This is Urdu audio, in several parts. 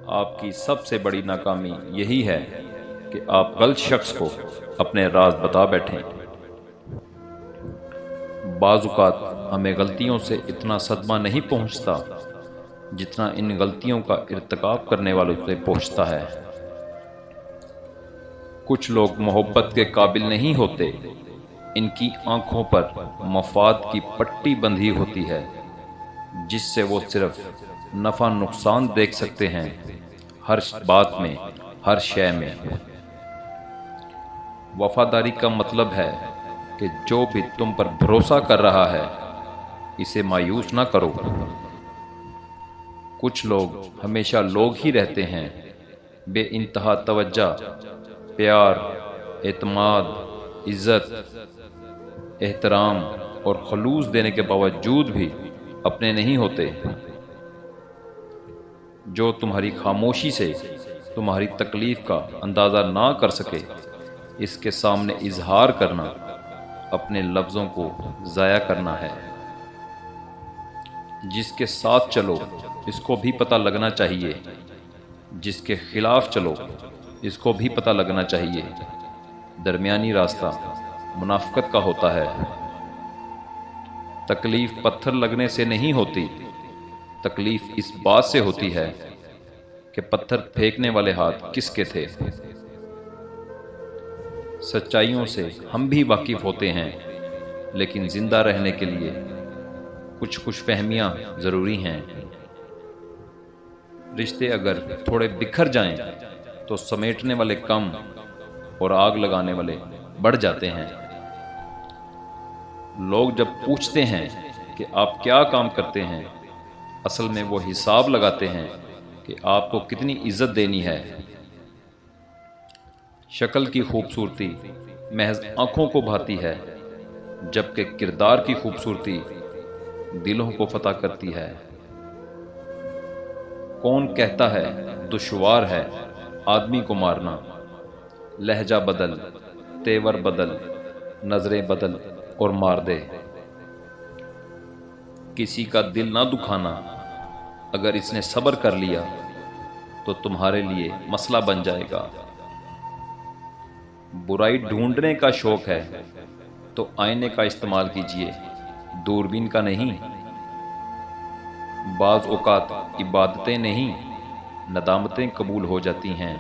آپ کی سب سے بڑی ناکامی یہی ہے کہ آپ غلط شخص کو اپنے راز بتا بیٹھیں۔ بعض اوقات ہمیں غلطیوں سے اتنا صدمہ نہیں پہنچتا جتنا ان غلطیوں کا ارتکاب کرنے والوں سے پہنچتا ہے۔ کچھ لوگ محبت کے قابل نہیں ہوتے، ان کی آنکھوں پر مفاد کی پٹی بندھی ہوتی ہے جس سے وہ صرف نفع نقصان دیکھ سکتے ہیں، ہر بات میں، ہر شے میں۔ وفاداری کا مطلب ہے کہ جو بھی تم پر بھروسہ کر رہا ہے اسے مایوس نہ کرو۔ کچھ لوگ ہمیشہ لوگ ہی رہتے ہیں، بے انتہا توجہ، پیار، اعتماد، عزت، احترام اور خلوص دینے کے باوجود بھی اپنے نہیں ہوتے۔ جو تمہاری خاموشی سے تمہاری تکلیف کا اندازہ نہ کر سکے، اس کے سامنے اظہار کرنا اپنے لفظوں کو ضائع کرنا ہے۔ جس کے ساتھ چلو اس کو بھی پتہ لگنا چاہیے، جس کے خلاف چلو اس کو بھی پتہ لگنا چاہیے۔ درمیانی راستہ منافقت کا ہوتا ہے۔ تکلیف پتھر لگنے سے نہیں ہوتی، تکلیف اس بات سے ہوتی ہے کہ پتھر پھینکنے والے ہاتھ کس کے تھے۔ سچائیوں سے ہم بھی واقف ہوتے ہیں، لیکن زندہ رہنے کے لیے کچھ خوش فہمیاں ضروری ہیں۔ رشتے اگر تھوڑے بکھر جائیں تو سمیٹنے والے کم اور آگ لگانے والے بڑھ جاتے ہیں۔ لوگ جب پوچھتے ہیں کہ آپ کیا کام کرتے ہیں، اصل میں وہ حساب لگاتے ہیں کہ آپ کو کتنی عزت دینی ہے۔ شکل کی خوبصورتی محض آنکھوں کو بھاتی ہے، جبکہ کردار کی خوبصورتی دلوں کو فتح کرتی ہے۔ کون کہتا ہے دشوار ہے آدمی کو مارنا؟ لہجہ بدل، تیور بدل، نظریں بدل اور مار دے۔ کسی کا دل نہ دکھانا، اگر اس نے صبر کر لیا تو تمہارے لیے مسئلہ بن جائے گا۔ برائی ڈھونڈنے کا شوق ہے تو آئینے کا استعمال کیجیے، دوربین کا نہیں۔ بعض اوقات عبادتیں نہیں، ندامتیں قبول ہو جاتی ہیں۔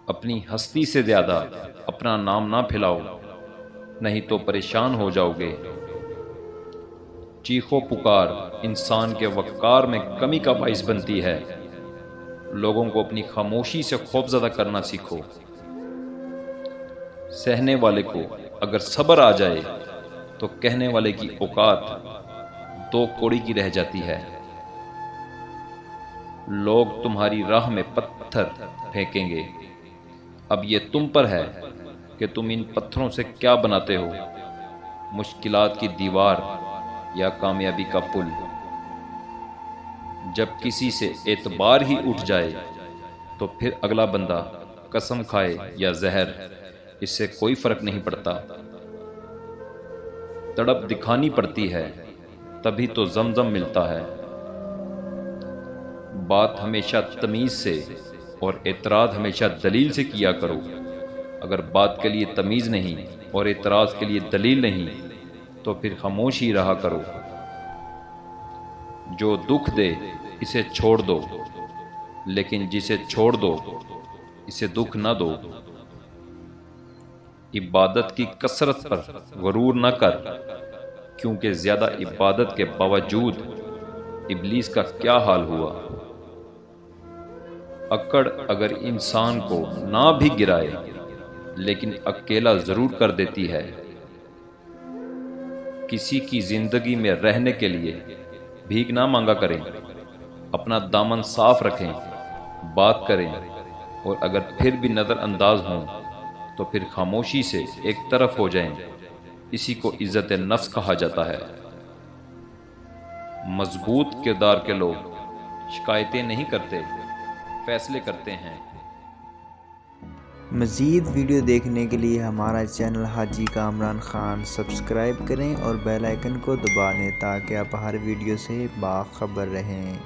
اپنی ہستی سے زیادہ اپنا نام نہ پھیلاؤ، نہیں تو پریشان ہو جاؤ گے۔ چیخو پکار انسان کے وقار میں کمی کا باعث بنتی ہے۔ لوگوں کو اپنی خاموشی سے خوفزدہ کرنا سیکھو۔ سہنے والے کو اگر صبر آ جائے تو کہنے والے کی اوقات دو کوڑی کی رہ جاتی ہے۔ لوگ تمہاری راہ میں پتھر پھینکیں گے، اب یہ تم پر ہے کہ تم ان پتھروں سے کیا بناتے ہو، مشکلات کی دیوار یا کامیابی کا پل۔ جب کسی سے اعتبار ہی اٹھ جائے تو پھر اگلا بندہ قسم کھائے یا زہر، اس سے کوئی فرق نہیں پڑتا۔ تڑپ دکھانی پڑتی ہے تبھی تو زمزم ملتا ہے۔ بات ہمیشہ تمیز سے اور اعتراض ہمیشہ دلیل سے کیا کرو۔ اگر بات کے لیے تمیز نہیں اور اعتراض کے لیے دلیل نہیں تو پھر خاموش ہی رہا کرو۔ جو دکھ دے اسے چھوڑ دو، لیکن جسے چھوڑ دو اسے دکھ نہ دو۔ عبادت کی کثرت پر غرور نہ کر، کیونکہ زیادہ عبادت کے باوجود ابلیس کا کیا حال ہوا۔ اکڑ اگر انسان کو نہ بھی گرائے لیکن اکیلا ضرور کر دیتی ہے۔ کسی کی زندگی میں رہنے کے لیے بھیک نہ مانگا کریں، اپنا دامن صاف رکھیں، بات کریں، اور اگر پھر بھی نظر انداز ہوں تو پھر خاموشی سے ایک طرف ہو جائیں۔ اسی کو عزت نفس کہا جاتا ہے۔ مضبوط کردار کے لوگ شکایتیں نہیں کرتے، فیصلے کرتے ہیں۔ مزید ویڈیو دیکھنے کے لیے ہمارا چینل حاجی کامران خان سبسکرائب کریں اور بیل آئیکن کو دبا دیں تاکہ آپ ہر ویڈیو سے باخبر رہیں۔